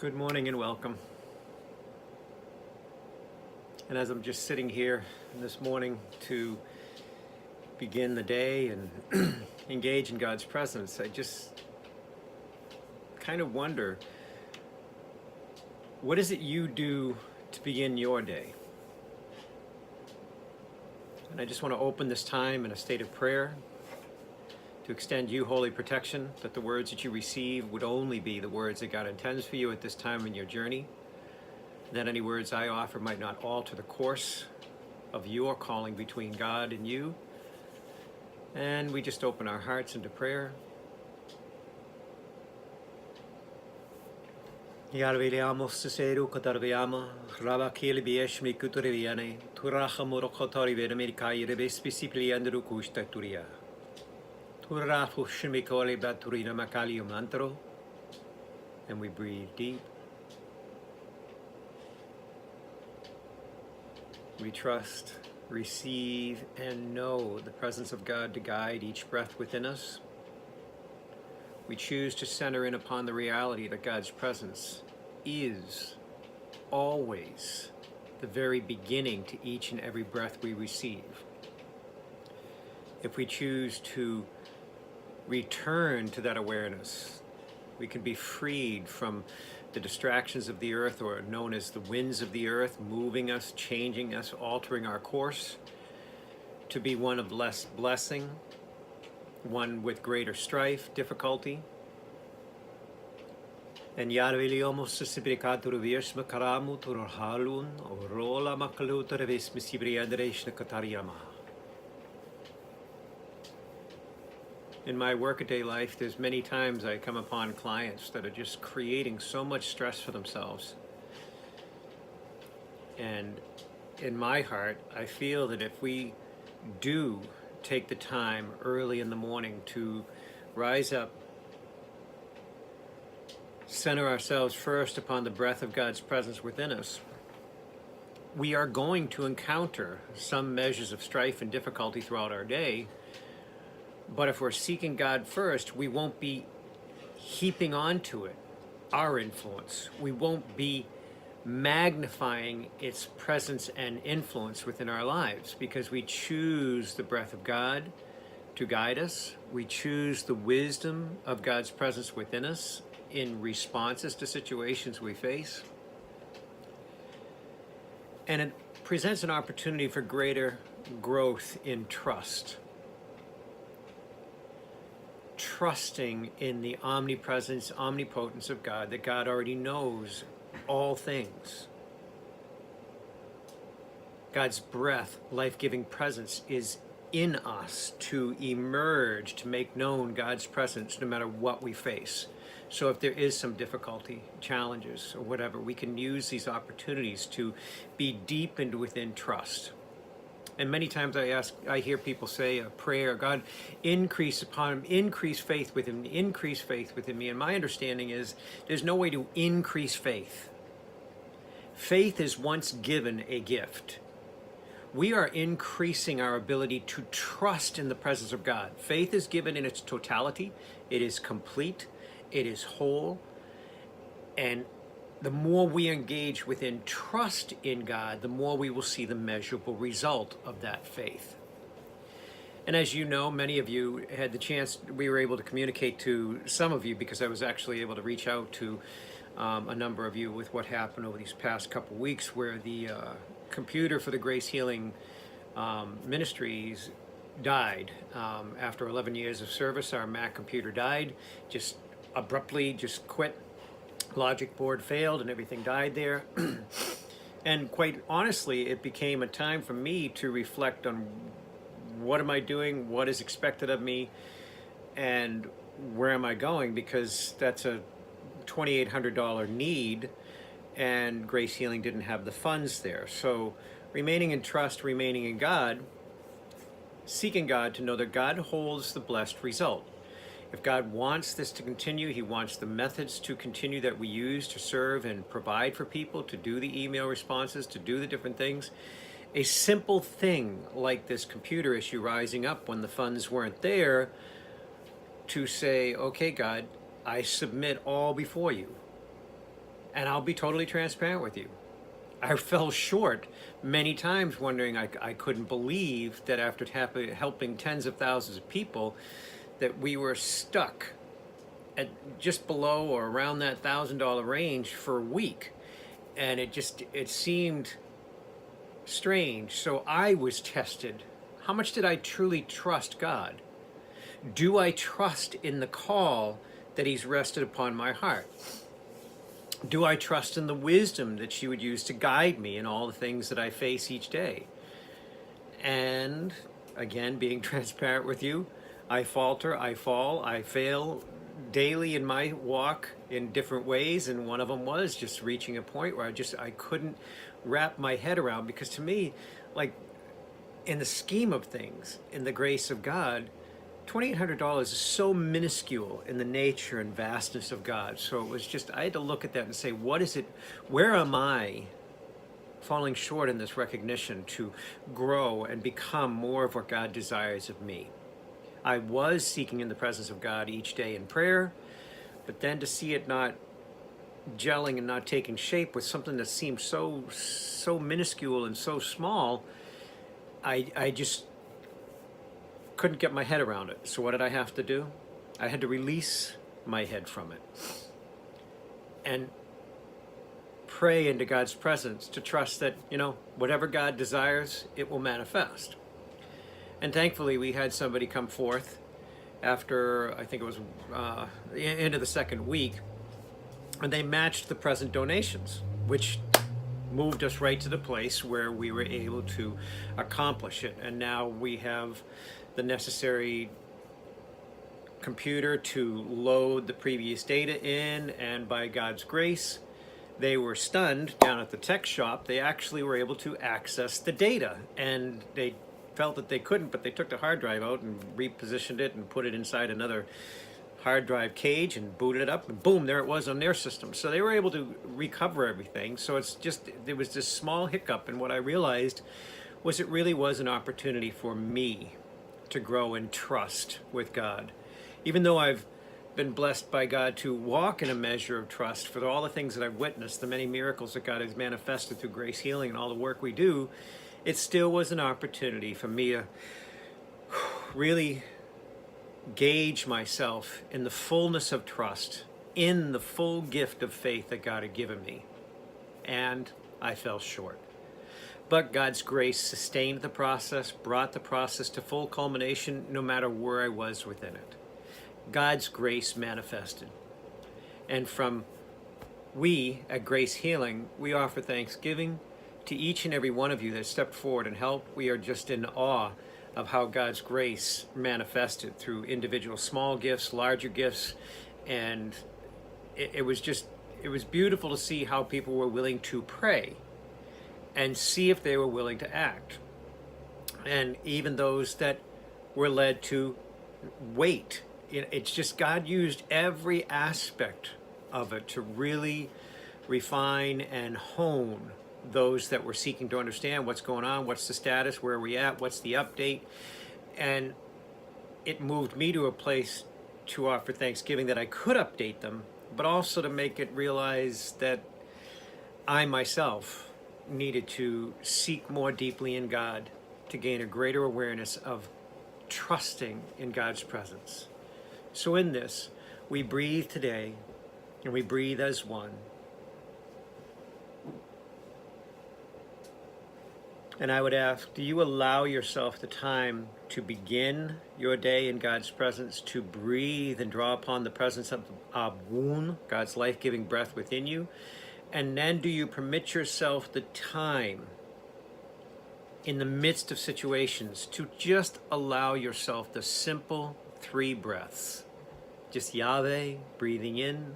Good morning and welcome. And as I'm just sitting here this morning to begin the day and engage in God's presence, I just kind of wonder, what is it you do to begin your day? And I just want to open this time in a state of prayer to extend you holy protection, that the words that you receive would only be the words that God intends for you at this time in your journey, that any words I offer might not alter the course of your calling between God and you. And we just open our hearts into prayer. Yarviliamo seseru katarviama, rabakili bieshmi kutoriviane, turacha morokotori vedamirkai rebespicipli andru kusta turia. Turafu shimikoli baturina makalium antro. And we breathe deep. We trust, receive, and know the presence of God to guide each breath within us. We choose to center in upon the reality that God's presence is always the very beginning to each and every breath we receive. If we choose to return to that awareness, we can be freed from the distractions of the earth, or known as the winds of the earth, moving us, changing us, altering our course, to be one of less blessing, one with greater strife, difficulty. And Yarvili almost sibirikaturu virsma karamu turhalun orola makalutarvis misibriandreshna katariyama. In my workaday life, there's many times I come upon clients that are just creating so much stress for themselves. And in my heart, I feel that if we do take the time early in the morning to rise up, center ourselves first upon the breath of God's presence within us, we are going to encounter some measures of strife and difficulty throughout our day. But if we're seeking God first, we won't be heaping onto it our influence. We won't be magnifying its presence and influence within our lives, because we choose the breath of God to guide us. We choose the wisdom of God's presence within us in responses to situations we face. And it presents an opportunity for greater growth in trust. Trusting in the omnipresence, omnipotence of God, that God already knows all things. God's breath, life-giving presence is in us to emerge, to make known God's presence no matter what we face. So if there is some difficulty, challenges, or whatever, we can use these opportunities to be deepened within trust. And many times I hear people say a prayer, God, increase faith within me, increase faith within me. And my understanding is there's no way to increase faith. Faith is once given a gift. We are increasing our ability to trust in the presence of God. Faith is given in its totality. It is complete. It is whole. And the more we engage within trust in God, the more we will see the measurable result of that faith. And as you know, many of you had the chance, we were able to communicate to some of you, because I was actually able to reach out to a number of you with what happened over these past couple of weeks, where the computer for the Grace Healing Ministries died. After 11 years of service, our Mac computer died, just abruptly, just quit. Logic board failed and everything died there. And quite honestly, it became a time for me to reflect on what am I doing, what is expected of me, and where am I going, because that's a $2,800 need, and Grace Healing didn't have the funds there. So remaining in trust, remaining in God, seeking God to know that God holds the blessed result. If God wants this to continue, He wants the methods to continue that we use to serve and provide for people, to do the email responses, to do the different things. A simple thing like this computer issue rising up when the funds weren't there, to say, okay, God, I submit all before you. And I'll be totally transparent with you. I fell short many times, wondering I couldn't believe that after helping tens of thousands of people, that we were stuck at just below or around that $1,000 range for a week. And it seemed strange. So I was tested. How much did I truly trust God? Do I trust in the call that He's rested upon my heart? Do I trust in the wisdom that she would use to guide me in all the things that I face each day? And again, being transparent with you, I falter, I fall, I fail daily in my walk in different ways. And one of them was just reaching a point where I couldn't wrap my head around, because to me, like, in the scheme of things, in the grace of God, $2,800 is so minuscule in the nature and vastness of God. So it was just, I had to look at that and say, what is it, where am I falling short in this recognition to grow and become more of what God desires of me? I was seeking in the presence of God each day in prayer, but then to see it not gelling and not taking shape with something that seemed so minuscule and so small, I just couldn't get my head around it. So what did I have to do? I had to release my head from it and pray into God's presence, to trust that, whatever God desires, it will manifest. And thankfully, we had somebody come forth after, I think it was into the second week, and they matched the present donations, which moved us right to the place where we were able to accomplish it. And now we have the necessary computer to load the previous data in, and by God's grace, they were stunned down at the tech shop. They actually were able to access the data, and they felt that they couldn't, but they took the hard drive out and repositioned it and put it inside another hard drive cage and booted it up, and boom, there it was on their system. So they were able to recover everything. So there was this small hiccup, and what I realized was it really was an opportunity for me to grow in trust with God. Even though I've been blessed by God to walk in a measure of trust for all the things that I've witnessed, the many miracles that God has manifested through Grace Healing and all the work we do, it still was an opportunity for me to really gauge myself in the fullness of trust, in the full gift of faith that God had given me. And I fell short. But God's grace sustained the process, brought the process to full culmination, no matter where I was within it. God's grace manifested. And we at Grace Healing, we offer thanksgiving to each and every one of you that stepped forward and helped. We are just in awe of how God's grace manifested through individual small gifts, larger gifts. And it was beautiful to see how people were willing to pray and see if they were willing to act. And even those that were led to wait. It's just God used every aspect of it to really refine and hone those that were seeking to understand what's going on, what's the status, where are we at, what's the update. And it moved me to a place to offer thanksgiving that I could update them, but also to make it realize that I myself needed to seek more deeply in God to gain a greater awareness of trusting in God's presence. So in this, we breathe today, and we breathe as one. And I would ask, do you allow yourself the time to begin your day in God's presence, to breathe and draw upon the presence of Wun, God's life-giving breath within you? And then do you permit yourself the time in the midst of situations to just allow yourself the simple 3 breaths? Just Yahweh, breathing in,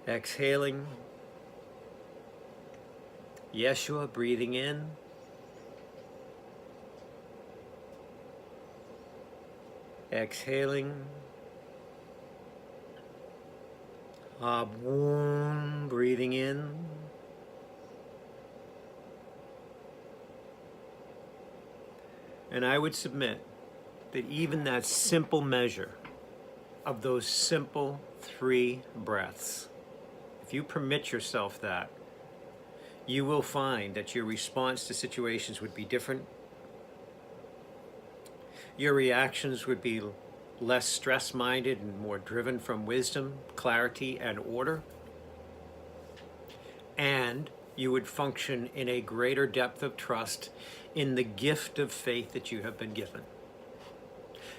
exhaling, Yeshua, breathing in, exhaling, Abun, breathing in, and I would submit that even that simple measure of those simple 3 breaths, if you permit yourself that, you will find that your response to situations would be different. Your reactions would be less stress-minded and more driven from wisdom, clarity, and order. And you would function in a greater depth of trust in the gift of faith that you have been given.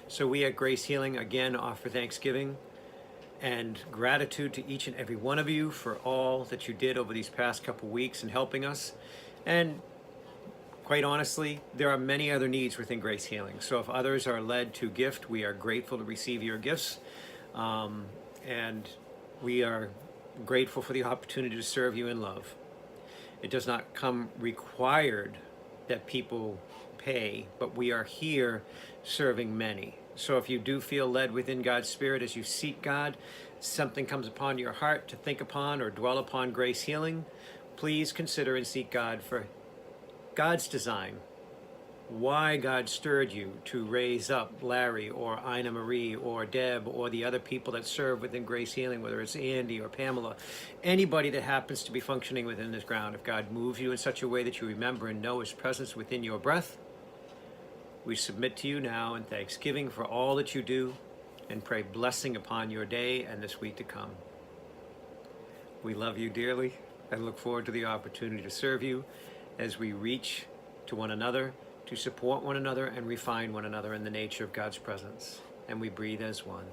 So we at Grace Healing again offer thanksgiving and gratitude to each and every one of you for all that you did over these past couple weeks in helping us. And quite honestly, there are many other needs within Grace Healing. So if others are led to gift, we are grateful to receive your gifts. And we are grateful for the opportunity to serve you in love. It does not come required that people pay, but we are here serving many. So if you do feel led within God's Spirit as you seek God, something comes upon your heart to think upon or dwell upon Grace Healing, please consider and seek God for God's design, why God stirred you to raise up Larry or Ina Marie or Deb or the other people that serve within Grace Healing, whether it's Andy or Pamela, anybody that happens to be functioning within this ground. If God moves you in such a way that you remember and know His presence within your breath, we submit to you now in thanksgiving for all that you do and pray blessing upon your day and this week to come. We love you dearly and look forward to the opportunity to serve you as we reach to one another, to support one another and refine one another in the nature of God's presence. And we breathe as one.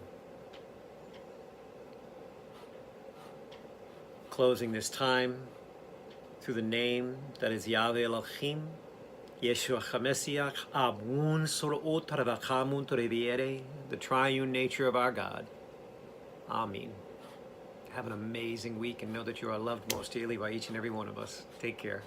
Closing this time through the name that is Yahweh Elohim, Yeshua HaMessiach, Abun Sorot Tarvakamun Toreviere, the triune nature of our God. Amen. Have an amazing week and know that you are loved most dearly by each and every one of us. Take care.